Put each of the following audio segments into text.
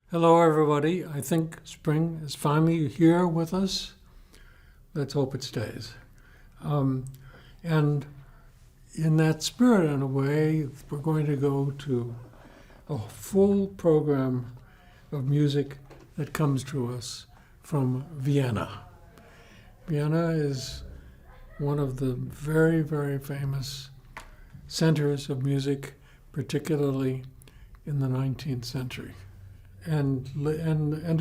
Hello, everybody. I think spring is finally here with us. Let's hope it stays. And in that spirit, in a way, we're going to go to a full program of music that comes to us from Vienna. Vienna is one of the very, very famous centers of music, particularly in the 19th century. And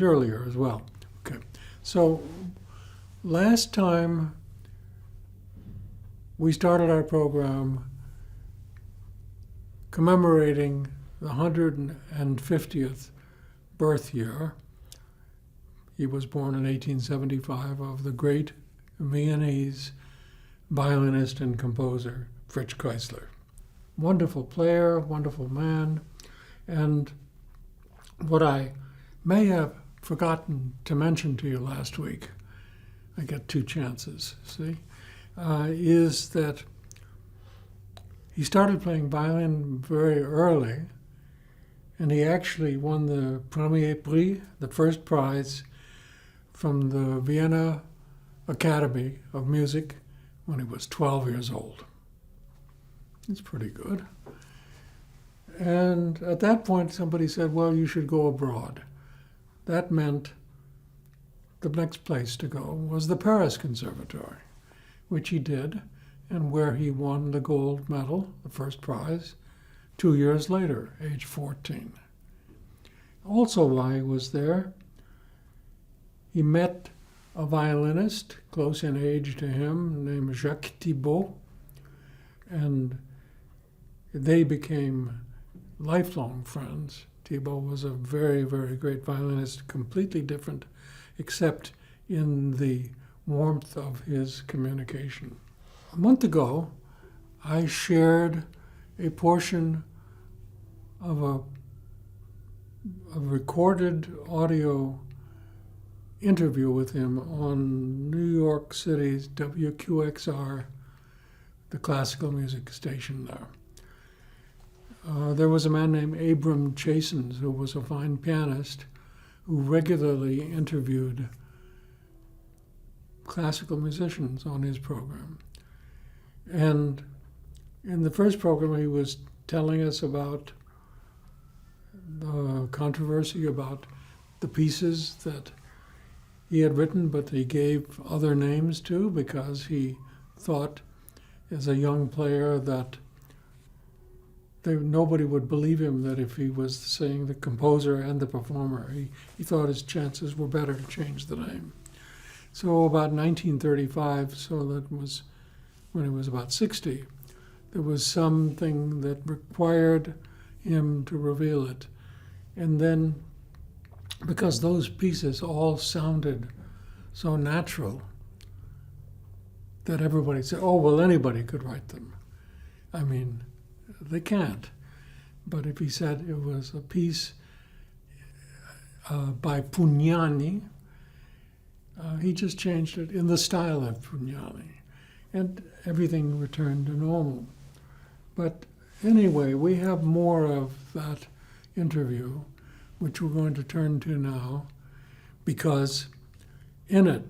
earlier as well. Okay, so last time we started our program commemorating the 150th birth year. He was born in 1875 of the great Viennese violinist and composer Fritz Kreisler. Wonderful player, wonderful man, and what I may have forgotten to mention to you last week, I get two chances, is that he started playing violin very early, and he actually won the Premier Prix, the first prize, from the Vienna Academy of Music when he was 12 years old. It's pretty good. And at that point, somebody said, well, you should go abroad. That meant the next place to go was the Paris Conservatory, which he did, and where he won the gold medal, the first prize, 2 years later, age 14. Also, while he was there, he met a violinist close in age to him named Jacques Thibault, and they became lifelong friends. Thibault was a very, very great violinist, completely different, except in the warmth of his communication. A month ago, I shared a portion of a recorded audio interview with him on New York City's WQXR, the classical music station there. There was a man named Abram Chasins, who was a fine pianist, who regularly interviewed classical musicians on his program. And in the first program, he was telling us about the controversy about the pieces that he had written, but he gave other names to because he thought, as a young player, that nobody would believe him that if he was saying the composer and the performer. He thought his chances were better to change the name. So about 1935, so that was when he was about 60, there was something that required him to reveal it. And then, because those pieces all sounded so natural, that everybody said, oh, well, anybody could write them. I mean, they can't. But if he said it was a piece by Pugnani, he just changed it in the style of Pugnani, and everything returned to normal. But anyway, we have more of that interview, which we're going to turn to now, because in it,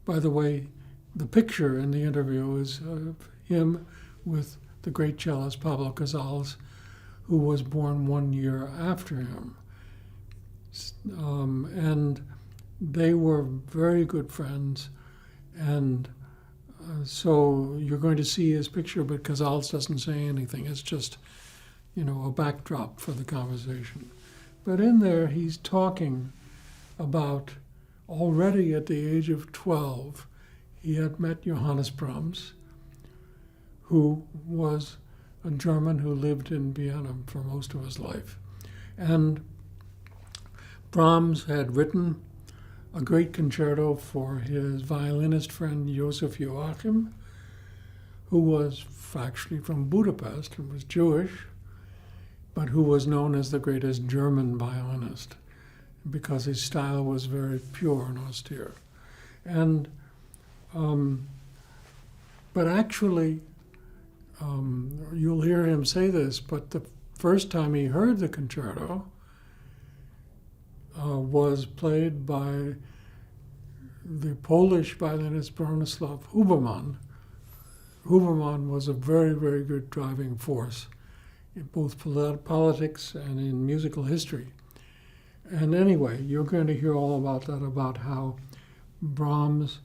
by the way, the picture in the interview is of him with the great cellist Pablo Casals, who was born 1 year after him. And they were very good friends. And so you're going to see his picture, but Casals doesn't say anything. It's just, a backdrop for the conversation. But in there, he's talking about already at the age of 12, he had met Johannes Brahms, who was a German who lived in Vienna for most of his life. And Brahms had written a great concerto for his violinist friend Joseph Joachim, who was actually from Budapest and was Jewish, but who was known as the greatest German violinist because his style was very pure and austere. And but actually, you'll hear him say this, but the first time he heard the concerto, was played by the Polish violinist Bronislaw Huberman. Huberman was a very, very good driving force in both politics and in musical history. And anyway, you're going to hear all about that, about how Brahms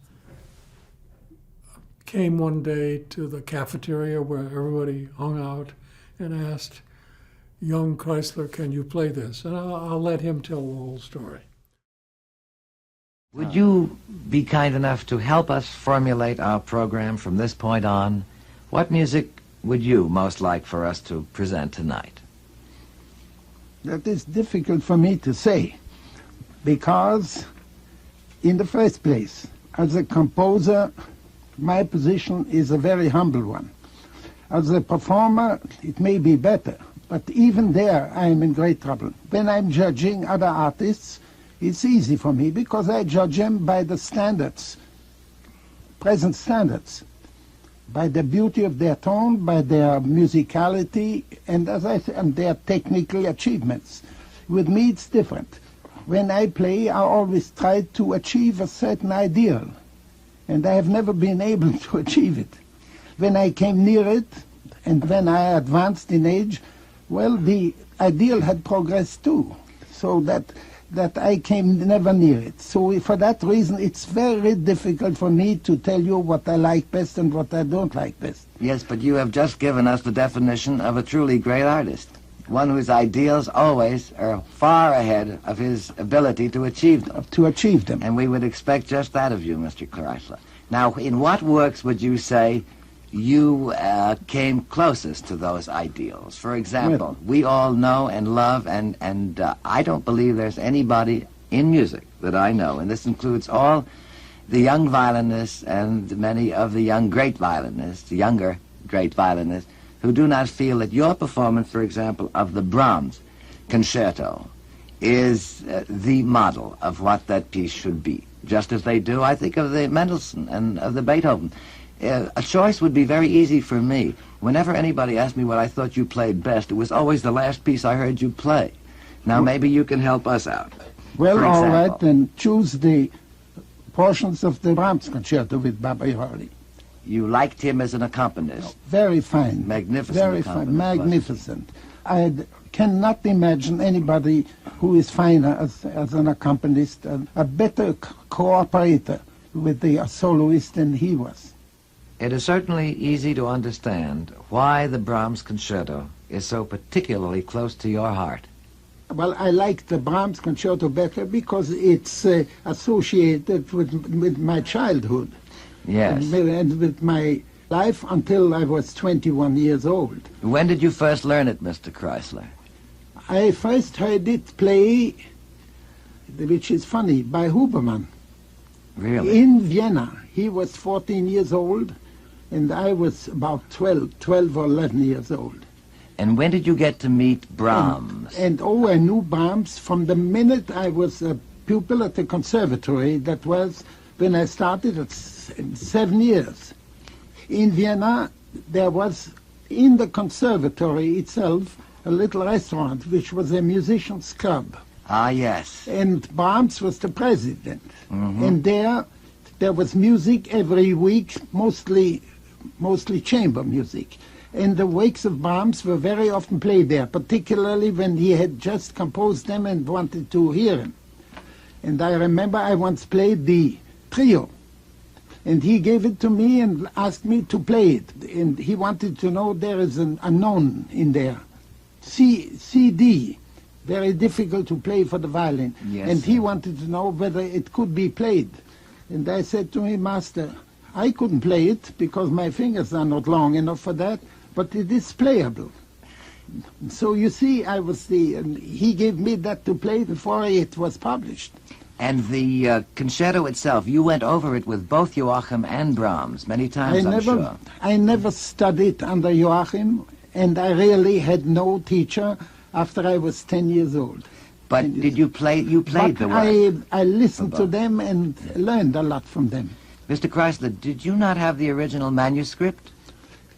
came one day to the cafeteria where everybody hung out and asked young Kreisler, can you play this? And I'll let him tell the whole story. Would you be kind enough to help us formulate our program from this point on? What music would you most like for us to present tonight? That is difficult for me to say, because in the first place, as a composer, my position is a very humble one. As a performer, it may be better, but even there I am in great trouble. When I'm judging other artists, it's easy for me because I judge them by the standards, present standards, by the beauty of their tone, by their musicality, and as I said, and their technical achievements. With me, it's different. When I play, I always try to achieve a certain ideal, and I have never been able to achieve it. When I came near it, and when I advanced in age, well, the ideal had progressed too, so that I came never near it. So for that reason, it's very difficult for me to tell you what I like best and what I don't like best. Yes, but you have just given us the definition of a truly great artist, one whose ideals always are far ahead of his ability to achieve them. And we would expect just that of you, Mr. Kreisler. Now, in what works would you say you came closest to those ideals? For example, we all know and love, and I don't believe there's anybody in music that I know, and this includes all the young violinists and many of the young great violinists, the younger great violinists, who do not feel that your performance, for example, of the Brahms concerto is the model of what that piece should be. Just as they do, I think, of the Mendelssohn and of the Beethoven. A choice would be very easy for me. Whenever anybody asked me what I thought you played best, it was always the last piece I heard you play. Now, maybe you can help us out. Well, all right, then choose the portions of the Brahms concerto with Barbieri. You liked him as an accompanist. Very fine. Magnificent. Very fine. Magnificent. I cannot imagine anybody who is finer as an accompanist, a better cooperator with the soloist than he was. It is certainly easy to understand why the Brahms concerto is so particularly close to your heart. Well, I like the Brahms concerto better because it's associated with my childhood. Yes. And with my life until I was 21 years old. When did you first learn it, Mr. Kreisler? I first heard it play, which is funny, by Huberman. Really? In Vienna. He was 14 years old, and I was about 12 or 11 years old. And when did you get to meet Brahms? I knew Brahms from the minute I was a pupil at the Conservatory. That was when I started at 7 years. In Vienna, there was, in the Conservatory itself, a little restaurant, which was a musician's club. Ah, yes. And Brahms was the president. Mm-hmm. And there was music every week, mostly chamber music. And the works of Brahms were very often played there, particularly when he had just composed them and wanted to hear them. And I remember I once played the trio, and he gave it to me and asked me to play it. And he wanted to know there is an unknown in there. C-D, very difficult to play for the violin. Yes, and he wanted to know whether it could be played. And I said to him, Master, I couldn't play it because my fingers are not long enough for that, but it is playable. So you see, he gave me that to play before it was published. And the concerto itself, you went over it with both Joachim and Brahms many times, I'm sure. I never studied under Joachim, and I really had no teacher after I was 10 years old. But did you played the work? I listened to them and learned a lot from them. Mr. Kreisler, did you not have the original manuscript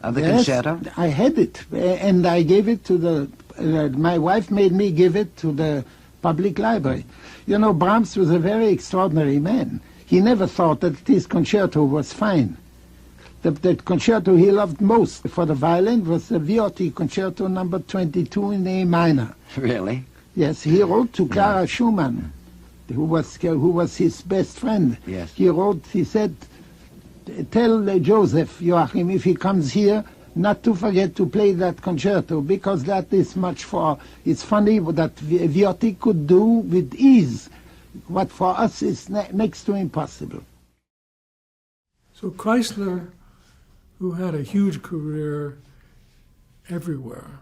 of the concerto? Yes, I had it, and I gave it to my wife made me give it to the public library. You know, Brahms was a very extraordinary man. He never thought that his concerto was fine. The concerto he loved most for the violin was the Viotti Concerto number 22 in A minor. Really? Yes, he wrote to Clara Schumann, who was his best friend. Yes. He said, tell Joseph Joachim, if he comes here, not to forget to play that concerto, because that is much for, it's funny that Viotti could do with ease what for us is next to impossible. So Kreisler, who had a huge career everywhere,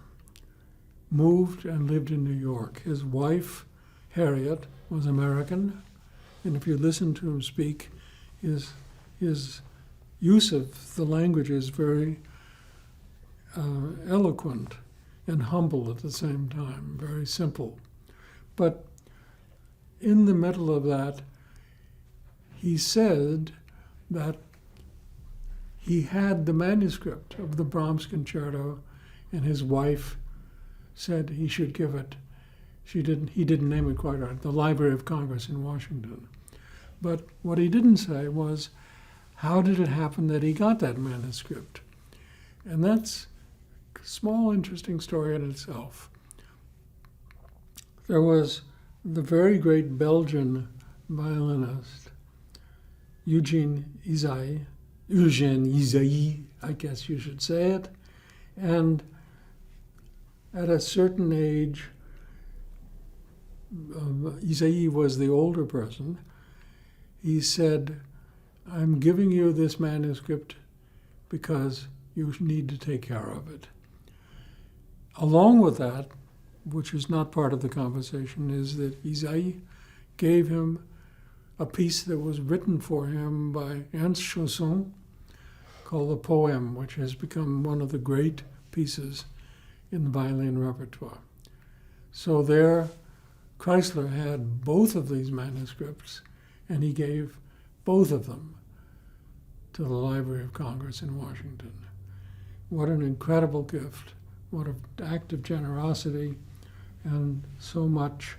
moved and lived in New York. His wife, Harriet, was American, and if you listen to him speak, his use of the language is very eloquent and humble at the same time, very simple. But in the middle of that, he said that he had the manuscript of the Brahms concerto, and his wife said he should give it. He didn't name it quite right, the Library of Congress in Washington. But what he didn't say was, how did it happen that he got that manuscript? And that's a small, interesting story in itself. There was the very great Belgian violinist, Eugene Isaïe, I guess you should say it. And at a certain age, Isaïe was the older person. He said, I'm giving you this manuscript because you need to take care of it. Along with that, which is not part of the conversation, is that Isaïe gave him a piece that was written for him by Ernst Chausson called The Poem, which has become one of the great pieces in the violin repertoire. So there, Kreisler had both of these manuscripts, and he gave both of them to the Library of Congress in Washington. What an incredible gift, what an act of generosity, and so much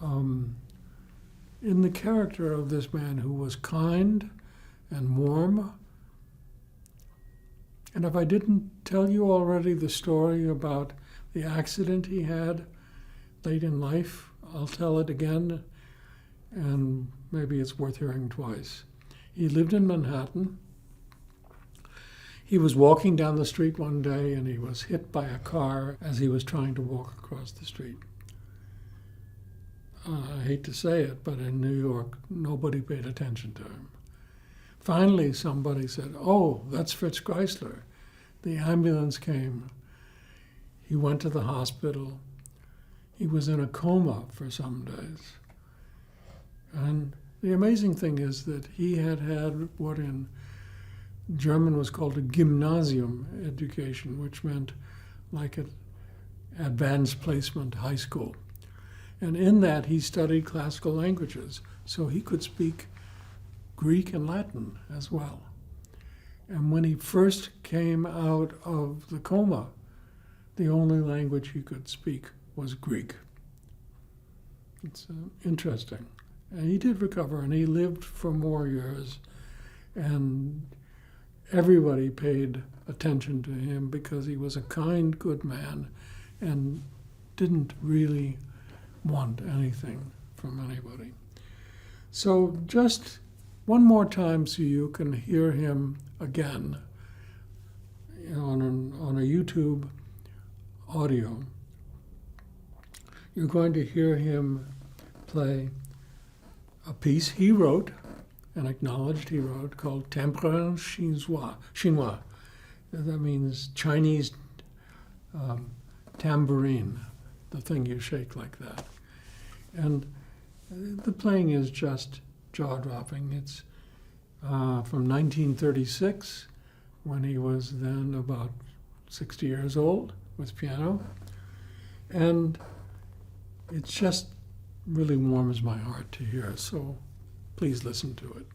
in the character of this man who was kind and warm. And if I didn't tell you already the story about the accident he had late in life, I'll tell it again, and maybe it's worth hearing twice. He lived in Manhattan. He was walking down the street one day and he was hit by a car as he was trying to walk across the street. I hate to say it, but in New York, nobody paid attention to him. Finally, somebody said, oh, that's Fritz Kreisler. The ambulance came. He went to the hospital. He was in a coma for some days. And the amazing thing is that he had had what in German was called a gymnasium education, which meant like an advanced placement high school. And in that, he studied classical languages, so he could speak Greek and Latin as well. And when he first came out of the coma, the only language he could speak was Greek. It's interesting. And he did recover, and he lived for more years. And everybody paid attention to him because he was a kind, good man and didn't really want anything from anybody. So just one more time so you can hear him again on a YouTube audio. You're going to hear him play a piece he wrote and acknowledged he wrote called Timbre Chinois. That means Chinese tambourine, the thing you shake like that. And the playing is just jaw-dropping. It's from 1936, when he was then about 60 years old with piano. And it just really warms my heart to hear, so please listen to it.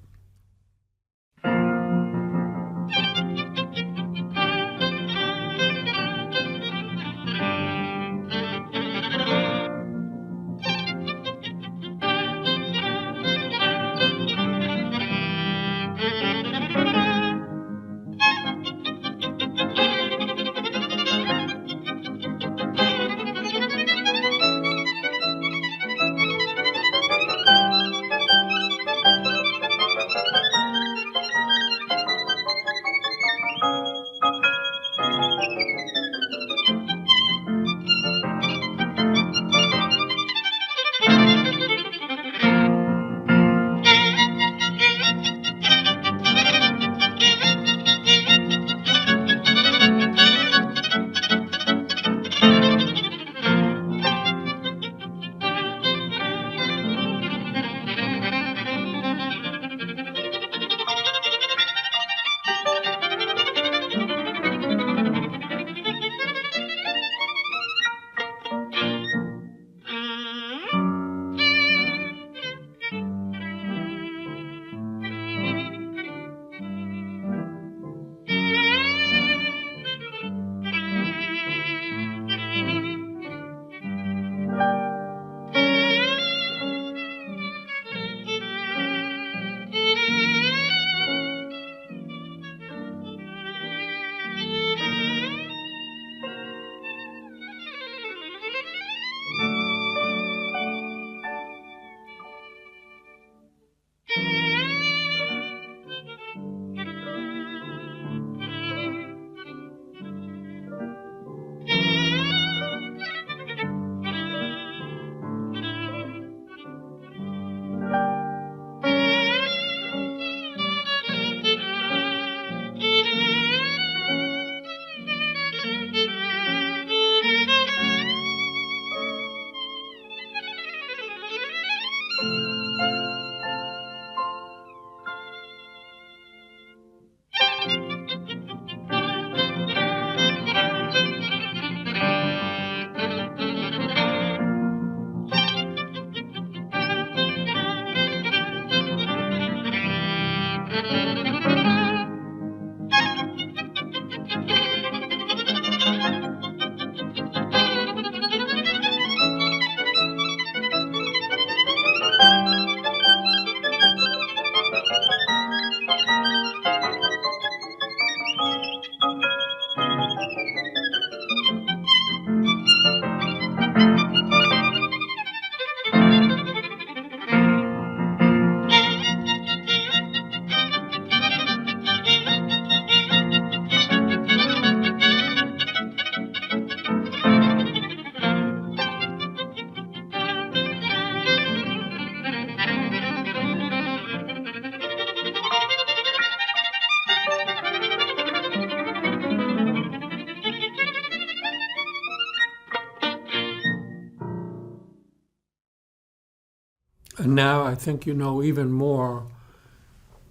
And now I think you know even more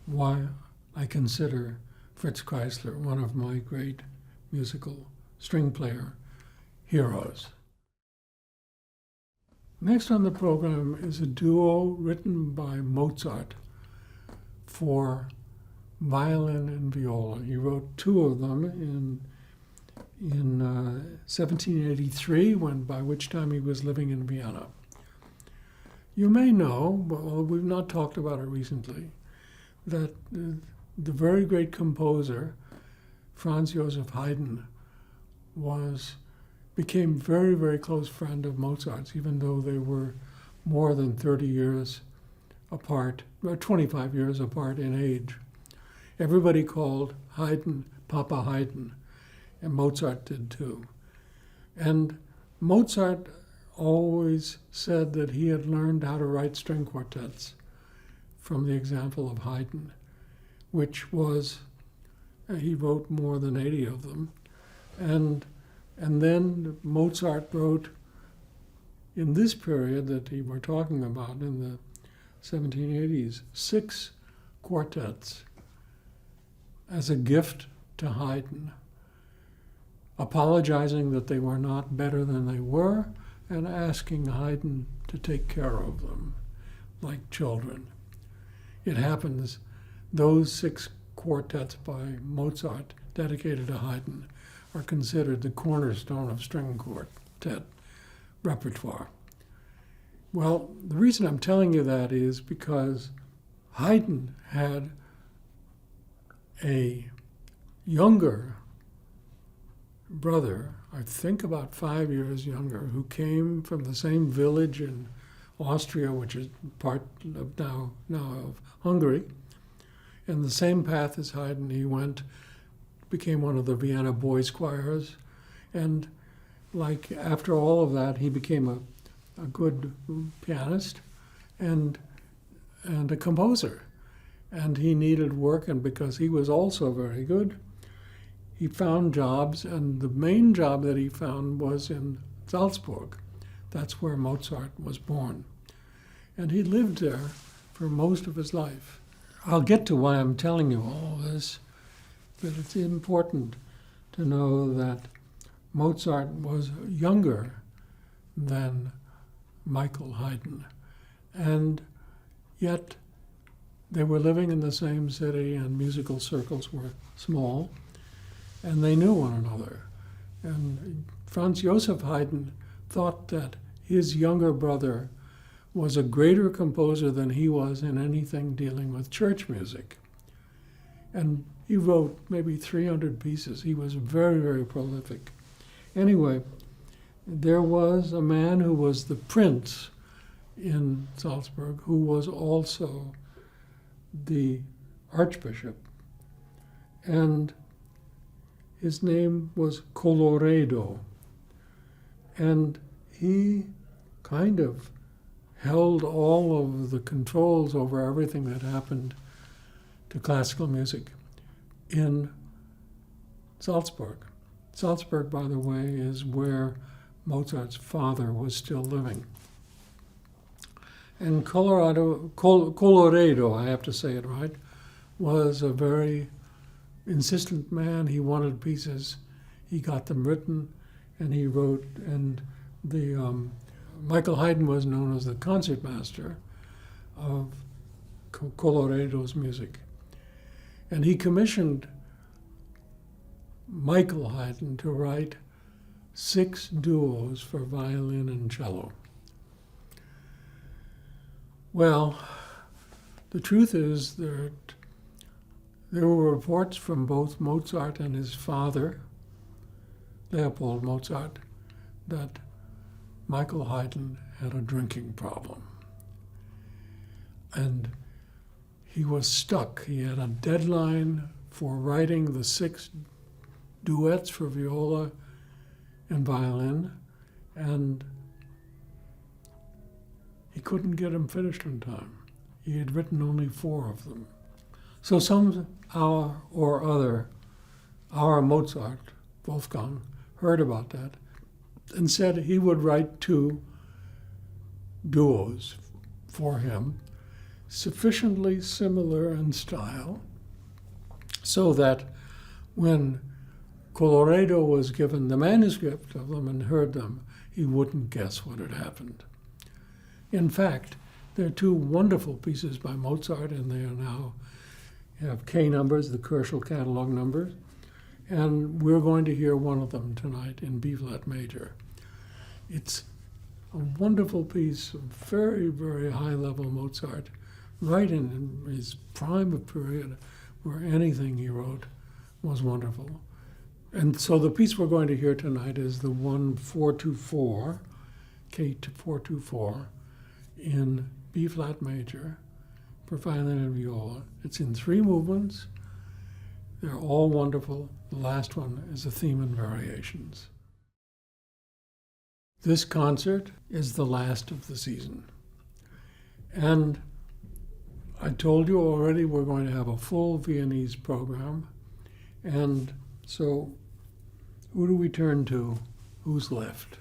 why I consider Fritz Kreisler one of my great musical string player heroes. Next on the program is a duo written by Mozart for violin and viola. He wrote two of them in 1783, by which time he was living in Vienna. You may know, well, we've not talked about it recently, that the very great composer, Franz Joseph Haydn, became very, very close friend of Mozart's, even though they were more than 30 years apart, or 25 years apart in age. Everybody called Haydn Papa Haydn, and Mozart did too. And Mozart always said that he had learned how to write string quartets from the example of Haydn, which was, he wrote more than 80 of them. And then Mozart wrote, in this period that we're talking about, in the 1780s, 6 quartets as a gift to Haydn, apologizing that they were not better than they were and asking Haydn to take care of them like children. It happens, those 6 quartets by Mozart dedicated to Haydn are considered the cornerstone of string quartet repertoire. Well, the reason I'm telling you that is because Haydn had a younger brother, I think about 5 years younger, who came from the same village in Austria, which is part of now of Hungary, and the same path as Haydn. He became one of the Vienna boys' choirs, and after all of that, he became a good pianist and a composer. And he needed work, and because he was also very good, he found jobs, and the main job that he found was in Salzburg. That's where Mozart was born. And he lived there for most of his life. I'll get to why I'm telling you all this, but it's important to know that Mozart was younger than Michael Haydn, and yet they were living in the same city, and musical circles were small, and they knew one another. And Franz Joseph Haydn thought that his younger brother was a greater composer than he was in anything dealing with church music. And he wrote maybe 300 pieces. He was very, very prolific. Anyway, there was a man who was the prince in Salzburg who was also the archbishop. And his name was Colloredo. And he kind of held all of the controls over everything that happened to classical music in Salzburg. Salzburg, by the way, is where Mozart's father was still living. And Colloredo, I have to say it right, was a very insistent man. He wanted pieces. He got them written, and he wrote. And Michael Haydn was known as the concertmaster of Colloredo's music. And he commissioned Michael Haydn to write 6 duos for violin and cello. Well, the truth is that there were reports from both Mozart and his father, Leopold Mozart, that Michael Haydn had a drinking problem. And he was stuck. He had a deadline for writing the 6 duets for viola and violin, and he couldn't get them finished in time. He had written only 4 of them. So somehow or other, our Mozart, Wolfgang, heard about that and said he would write 2 duos for him, sufficiently similar in style, so that when Colloredo was given the manuscript of them and heard them, he wouldn't guess what had happened. In fact, there are two wonderful pieces by Mozart, and they are now have K numbers, the Koelschel catalog numbers, and we're going to hear one of them tonight in B-flat major. It's a wonderful piece of very, very high-level Mozart, right in his prime of period, where anything he wrote was wonderful. And so the piece we're going to hear tonight is the 1-424, K424, in B-flat major for violin and viola. It's in 3 movements. They're all wonderful. The last one is a theme and variations. This concert is the last of the season. And I told you already we're going to have a full Viennese program. And so who do we turn to? Who's left?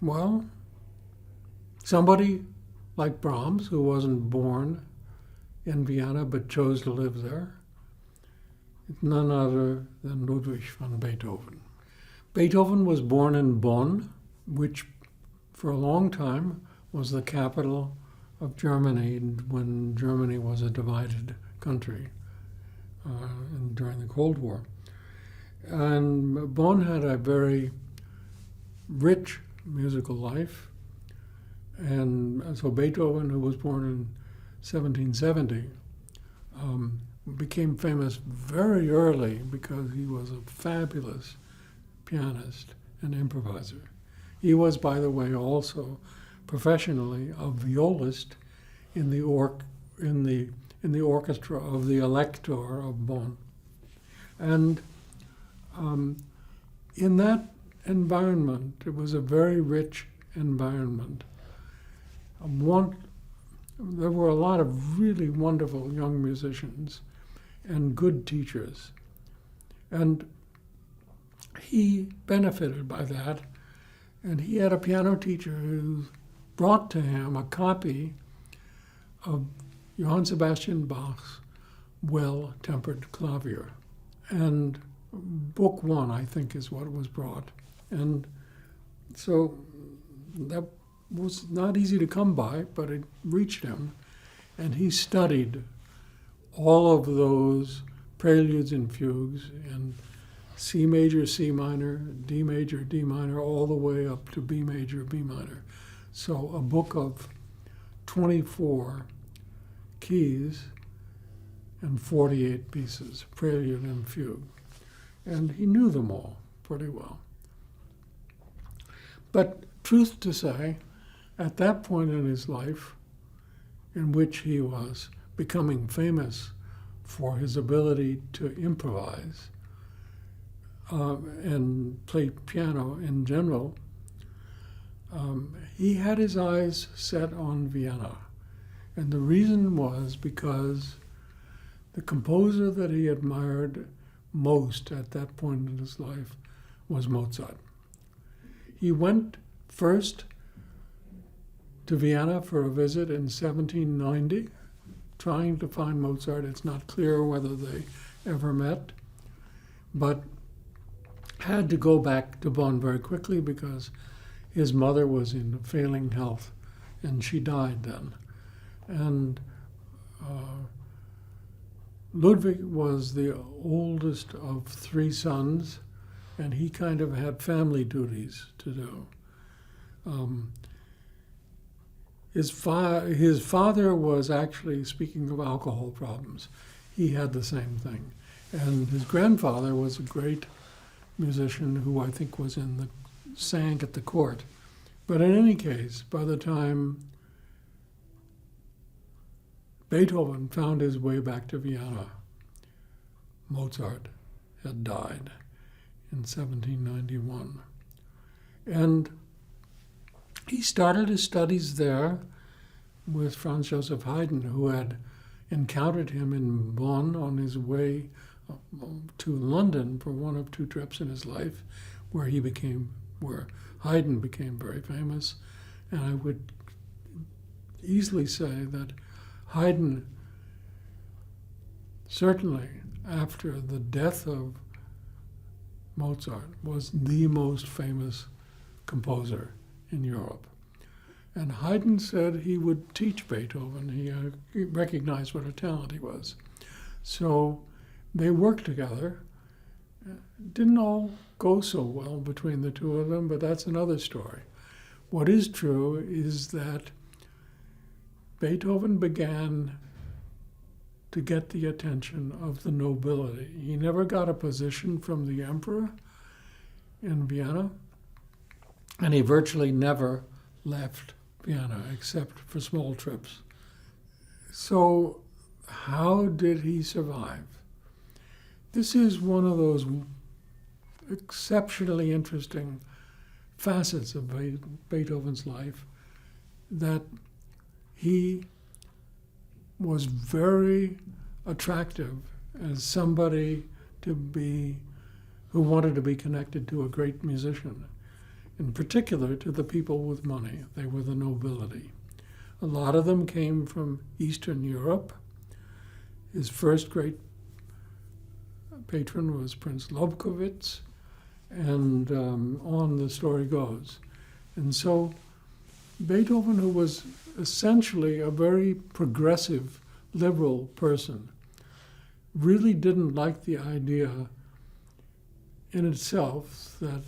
Well, somebody like Brahms, who wasn't born in Vienna but chose to live there. It's none other than Ludwig van Beethoven. Beethoven was born in Bonn, which for a long time was the capital of Germany when Germany was a divided country during the Cold War. And Bonn had a very rich musical life. And so Beethoven, who was born in 1770, became famous very early because he was a fabulous pianist and improviser. He was, by the way, also professionally a violist in the orchestra of the Elector of Bonn. And in that environment, it was a very rich environment. There were a lot of really wonderful young musicians and good teachers. And he benefited by that. And he had a piano teacher who brought to him a copy of Johann Sebastian Bach's Well-Tempered Clavier. And Book 1, I think, is what was brought. And so that was not easy to come by, but it reached him. And he studied all of those preludes and fugues in C major, C minor, D minor, all the way up to B major, B minor. So a book of 24 keys and 48 pieces, prelude and fugue. And he knew them all pretty well. But truth to say, at that point in his life, in which he was becoming famous for his ability to improvise and play piano in general, he had his eyes set on Vienna. And the reason was because the composer that he admired most at that point in his life was Mozart. He went first to Vienna for a visit in 1790, trying to find Mozart. It's not clear whether they ever met, but had to go back to Bonn very quickly because his mother was in failing health, and she died then. And Ludwig was the oldest of 3 sons, and he kind of had family duties to do. His father was actually, speaking of alcohol problems, he had the same thing. And his grandfather was a great musician who I think sang at the court. But in any case, by the time Beethoven found his way back to Vienna, Mozart had died in 1791. And he started his studies there with Franz Joseph Haydn, who had encountered him in Bonn on his way to London for one of 2 trips in his life, where Haydn became very famous. And I would easily say that Haydn, certainly after the death of Mozart, was the most famous composer in Europe. And Haydn said he would teach Beethoven. He recognized what a talent he was. So they worked together. Didn't all go so well between the two of them, but that's another story. What is true is that Beethoven began to get the attention of the nobility. He never got a position from the emperor in Vienna, and he virtually never left Vienna except for small trips. So how did he survive? This is one of those exceptionally interesting facets of Beethoven's life, that he was very attractive as somebody who wanted to be connected to a great musician, in particular to the people with money. They were the nobility. A lot of them came from Eastern Europe. His first great patron was Prince Lobkowitz, and on the story goes. And so Beethoven, who was essentially a very progressive, liberal person, really didn't like the idea in itself that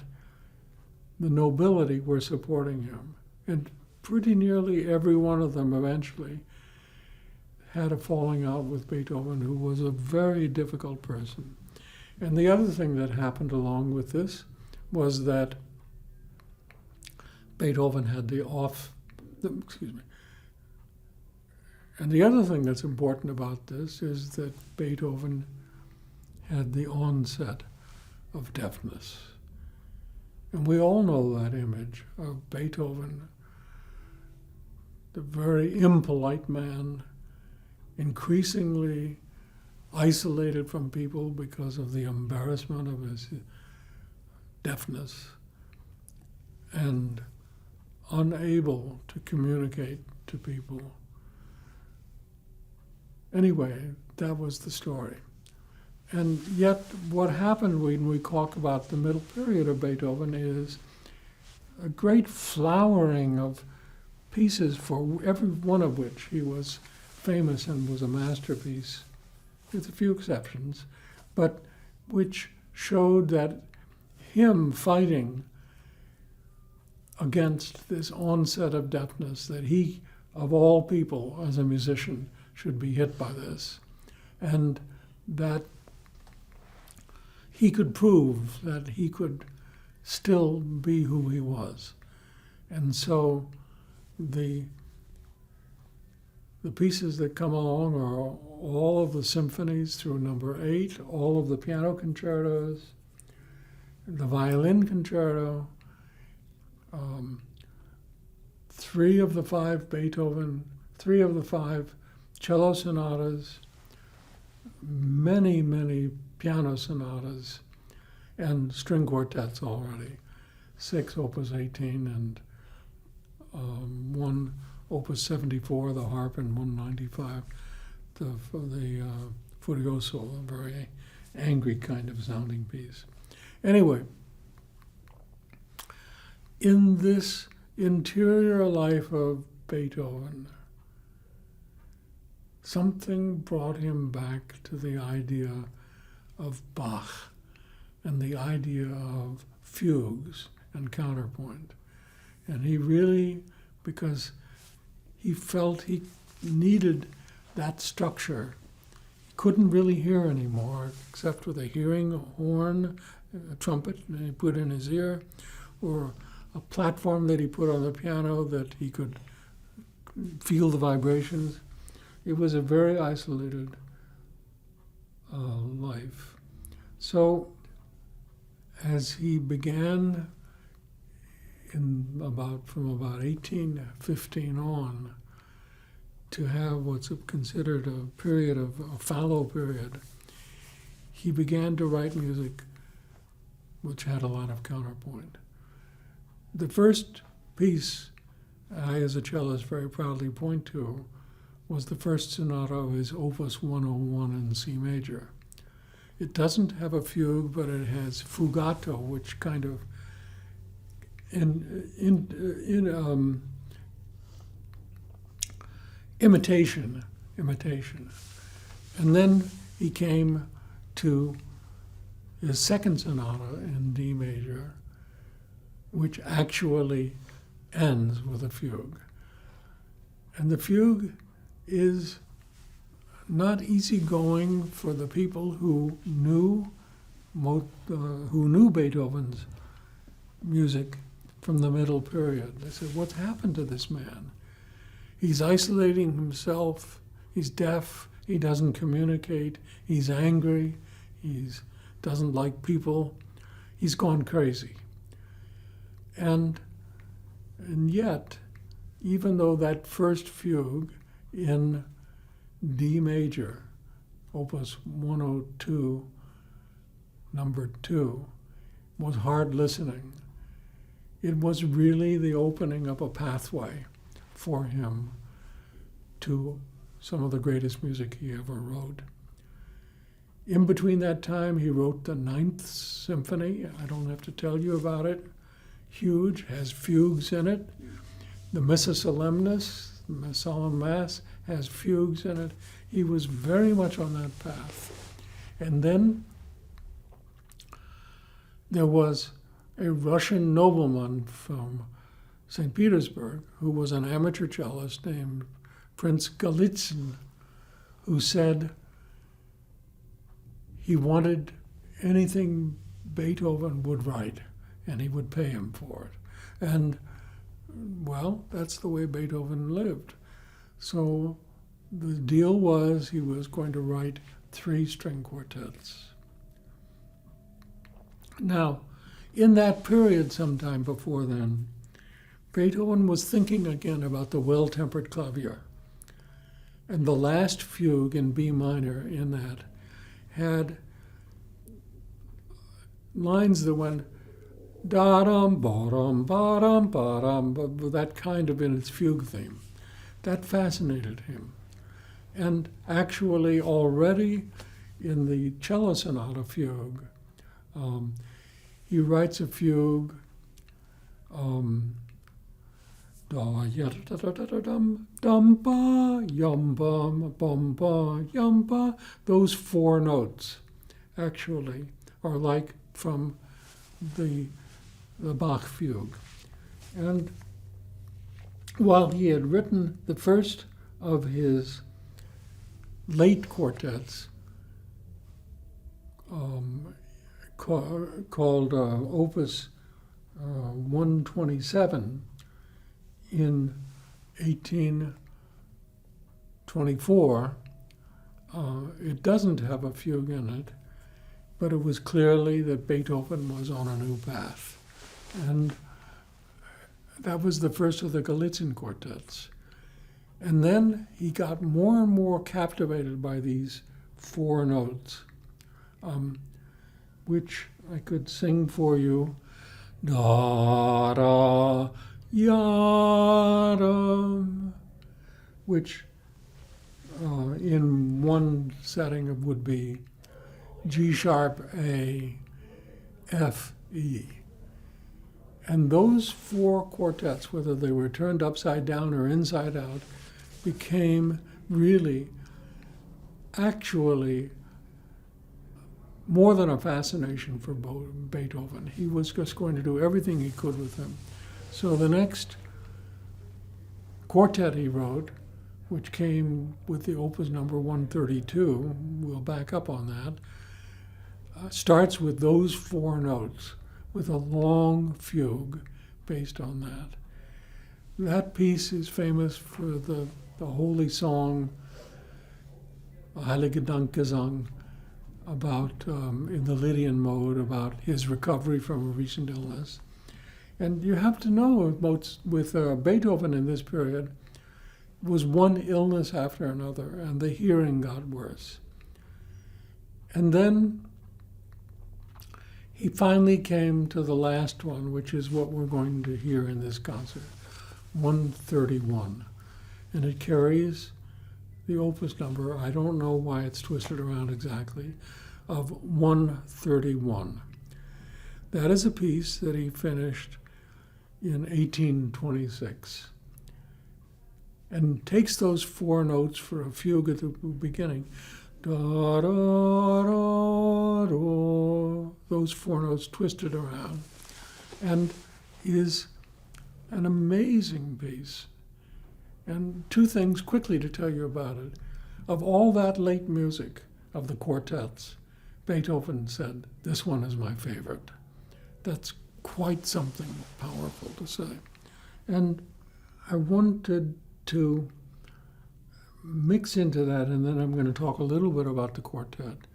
the nobility were supporting him. And pretty nearly every one of them eventually had a falling out with Beethoven, who was a very difficult person. And the other thing that happened along with this was that Beethoven had and the other thing that's important about this is that Beethoven had the onset of deafness. And we all know that image of Beethoven, the very impolite man, increasingly isolated from people because of the embarrassment of his deafness, and unable to communicate to people. Anyway, that was the story. And yet what happened when we talk about the middle period of Beethoven is a great flowering of pieces, for every one of which he was famous and was a masterpiece, with a few exceptions, but which showed that him fighting against this onset of deafness, that he, of all people as a musician, should be hit by this, and that he could prove that he could still be who he was. And so the pieces that come along are all of the symphonies through number 8, all of the piano concertos, the violin concerto, 3 of the 5 Beethoven, 3 of the 5 cello sonatas, many, many piano sonatas, and string quartets already, 6 opus 18 and 1 opus 74, the harp, and 195, the furioso, a very angry kind of sounding piece. Anyway, in this interior life of Beethoven, something brought him back to the idea of Bach and the idea of fugues and counterpoint. And he really, because he felt he needed that structure, he couldn't really hear anymore except with a hearing horn, a trumpet that he put in his ear, or a platform that he put on the piano that he could feel the vibrations. It was a very isolated life. So as he began from about 1815 on to have what's considered a fallow period, he began to write music which had a lot of counterpoint. The first piece I, as a cellist, very proudly point to, was the first sonata of his Opus 101 in C major. It doesn't have a fugue, but it has fugato, which kind of imitation. And then he came to his second sonata in D major, which actually ends with a fugue. And the fugue is not easygoing for the people who knew Beethoven's music from the middle period. They said, what's happened to this man? He's isolating himself, he's deaf, he doesn't communicate, he's angry, he doesn't like people, he's gone crazy. And yet, even though that first fugue in D major, Opus 102, number 2, was hard listening, it was really the opening of a pathway for him to some of the greatest music he ever wrote. In between that time, he wrote the Ninth Symphony. I don't have to tell you about it. Huge, has fugues in it. The Missa Solemnis, the Solemn Mass, has fugues in it. He was very much on that path. And then there was a Russian nobleman from St. Petersburg who was an amateur cellist named Prince Golitsyn, who said he wanted anything Beethoven would write, and he would pay him for it. And, well, that's the way Beethoven lived. So the deal was he was going to write 3 string quartets. Now, in that period, sometime before then, Beethoven was thinking again about the well-tempered clavier. And the last fugue in B minor in that had lines that went da-dum, ba-dum, ba-dum, ba-dum, that kind of in its fugue theme. That fascinated him. And actually already in the cello sonata fugue, he writes a fugue, da ya da da da da dum dum ba yum bum bum ba yum ba. Those 4 notes actually are like from the Bach fugue. And while he had written the first of his late quartets, called Opus 127 in 1824, it doesn't have a fugue in it, but it was clearly that Beethoven was on a new path. And that was the first of the Golitsyn quartets. And then he got more and more captivated by these 4 notes, which I could sing for you. Da da ya dum, which in one setting would be G sharp A F E. And those 4 quartets, whether they were turned upside down or inside out, became really, actually, more than a fascination for Beethoven. He was just going to do everything he could with them. So the next quartet he wrote, which came with the opus number 132, we'll back up on that, starts with those 4 notes, with a long fugue based on that. That piece is famous for the holy song, Heilige Dankgesang, about, in the Lydian mode, about his recovery from a recent illness. And you have to know, with Beethoven in this period, was one illness after another, and the hearing got worse. And then he finally came to the last one, which is what we're going to hear in this concert, 131. And it carries the opus number, I don't know why it's twisted around exactly, of 131. That is a piece that he finished in 1826 and takes those four notes for a fugue at the beginning. Da, da, da, da, those four notes twisted around, and is an amazing piece. And two things quickly to tell you about it. Of all that late music of the quartets, Beethoven said, "This one is my favorite." That's quite something powerful to say. And I wanted to mix into that, and then I'm going to talk a little bit about the quartet,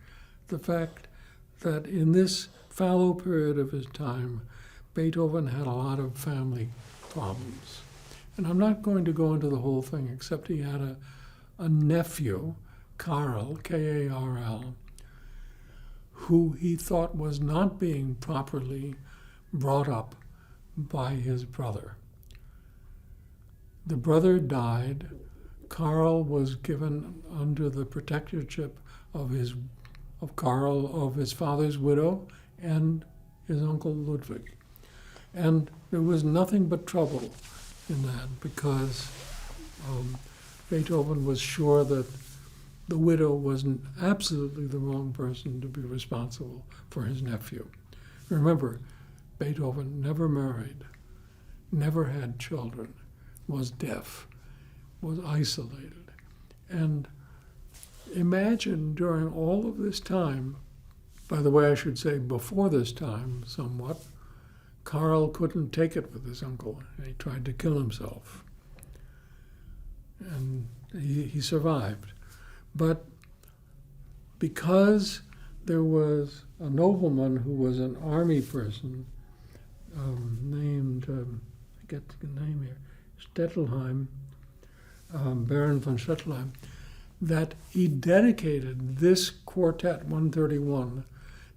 the fact that in this fallow period of his time, Beethoven had a lot of family problems. And I'm not going to go into the whole thing, except he had a nephew, Karl, K-A-R-L, who he thought was not being properly brought up by his brother. The brother died. Karl was given under the protectorship of his father's widow and his uncle Ludwig. And there was nothing but trouble in that, because Beethoven was sure that the widow was absolutely the wrong person to be responsible for his nephew. Remember, Beethoven never married, never had children, was deaf, was isolated. And imagine during all of this time, by the way, I should say before this time somewhat, Karl couldn't take it with his uncle, and he tried to kill himself. And he survived. But because there was a nobleman who was an army person named, I get the name here, Stettelheim, Baron von Stettelheim, that he dedicated this Quartet 131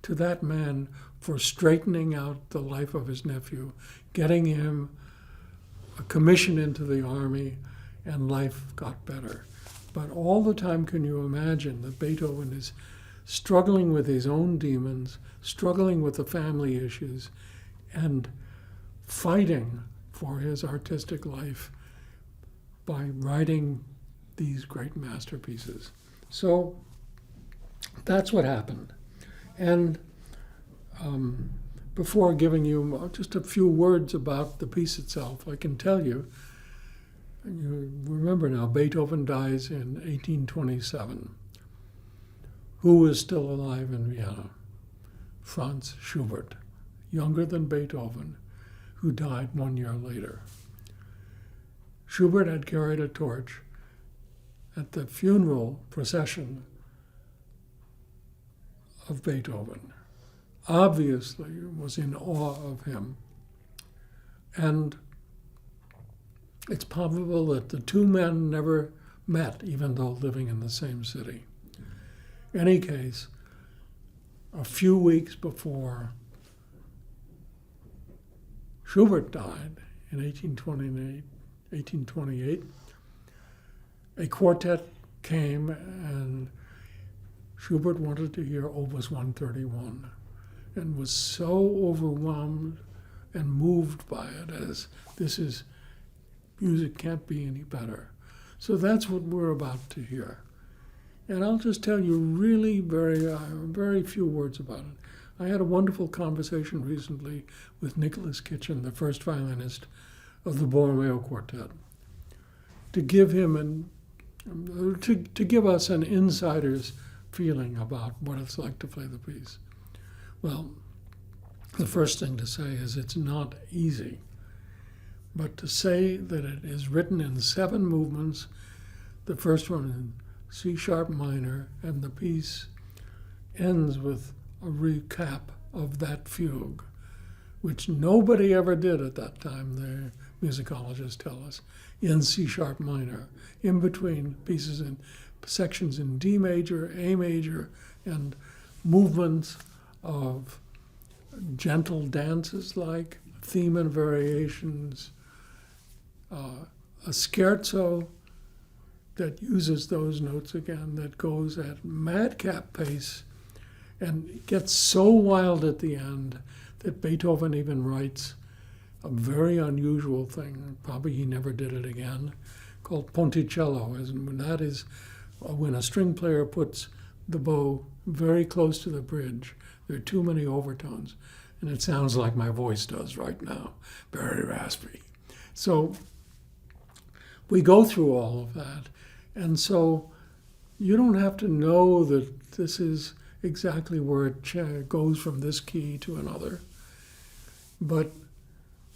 to that man for straightening out the life of his nephew, getting him a commission into the army, and life got better. But all the time, can you imagine that Beethoven is struggling with his own demons, struggling with the family issues, and fighting for his artistic life by writing these great masterpieces. So that's what happened. And before giving you just a few words about the piece itself, I can tell you, you remember now, Beethoven dies in 1827. Who was still alive in Vienna? Franz Schubert, younger than Beethoven, who died 1 year later. Schubert had carried a torch at the funeral procession of Beethoven. Obviously was in awe of him. And it's probable that the two men never met, even though living in the same city. In any case, a few weeks before Schubert died in 1828, a quartet came, and Schubert wanted to hear Opus 131 and was so overwhelmed and moved by it, as this is music can't be any better. So that's what we're about to hear. And I'll just tell you really very few words about it. I had a wonderful conversation recently with Nicholas Kitchen, the first violinist of the Borromeo Quartet, to give him to give us an insider's feeling about what it's like to play the piece. Well, the first thing to say is it's not easy. But to say that it is written in 7 movements, the first one in C-sharp minor, and the piece ends with a recap of that fugue, which nobody ever did at that time, the musicologists tell us, in C-sharp minor, in between pieces and sections in D major, A major, and movements of gentle dances like theme and variations, a scherzo that uses those notes again, that goes at madcap pace and gets so wild at the end that Beethoven even writes a very unusual thing, probably he never did it again, called ponticello. And that is when a string player puts the bow very close to the bridge. There are too many overtones, and it sounds like my voice does right now, very raspy. So we go through all of that, and so you don't have to know that this is exactly where it goes from this key to another. But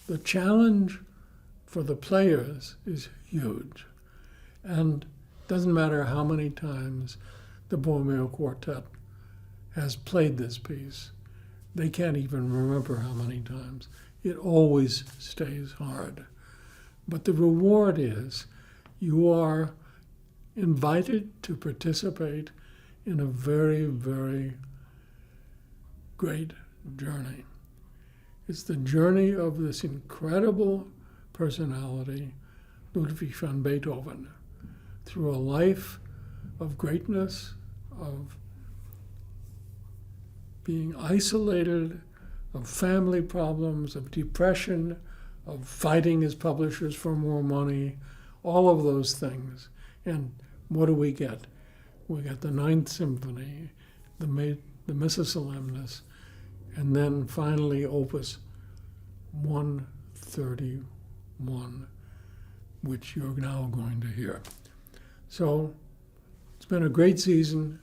the challenge for the players is huge. And it doesn't matter how many times the Borromeo Quartet has played this piece. They can't even remember how many times. It always stays hard. But the reward is you are invited to participate in a very, very great journey. It's the journey of this incredible personality, Ludwig van Beethoven, through a life of greatness, of being isolated, of family problems, of depression, of fighting his publishers for more money, all of those things. And what do we get? We get the Ninth Symphony, the Missa Solemnis, and then finally Opus 131, which you're now going to hear. So it's been a great season.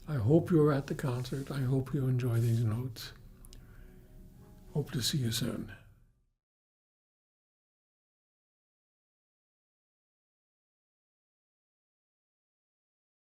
I hope you're at the concert. I hope you enjoy these notes. Hope to see you soon.